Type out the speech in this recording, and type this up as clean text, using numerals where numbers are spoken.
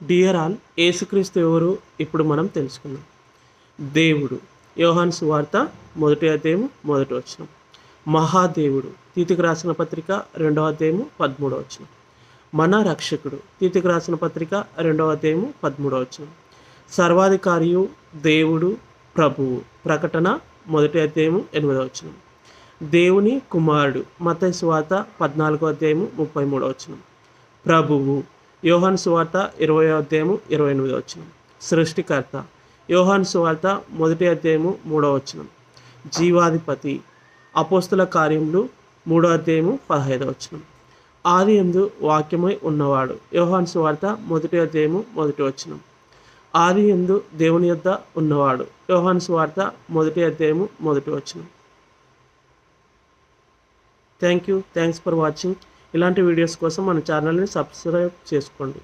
Dear all, యేసుక్రీస్తు ఎవరు ఇప్పుడు మనం తెలుసుకుందాం. దేవుడు, యోహాను సువార్త 1వ అధ్యాయం 1వ వచనం. మహాదేవుడు, తీతుకు రాసిన పత్రిక 2వ అధ్యాయం 13వ వచనం. మన రక్షకుడు, తీతుకు రాసిన పత్రిక 2వ అధ్యాయం 13వ వచనం. సర్వాధికారియు, దేవుడు, ప్రభువు, ప్రకటన 1వ అధ్యాయం 8వ వచనం. దేవుని కుమారుడు, మత్తయి సువార్త 14వ అధ్యాయం 33వ వచనం. ప్రభువు, యోహాను సువార్త 20వ అధ్యాయం 28వ వచనం. సృష్టికర్త, యోహాను సువార్త 1వ అధ్యాయం 3వ వచనం. జీవాధిపతి, అపోస్తుల కార్యములు 3వ అధ్యాయం 15వ వచనం. ఆదియందు వాక్యమై ఉన్నవాడు, యోహాను సువార్త 1వ అధ్యాయం 1వ వచనం. ఆదియందు దేవుని యొద్ద ఉన్నవాడు, యోహాను సువార్త 1వ అధ్యాయం 1వ వచనం. Thanks for watching. ఇలాంటి వీడియోస్ కోసం మన ఛానల్ని సబ్స్క్రైబ్ చేసుకోండి.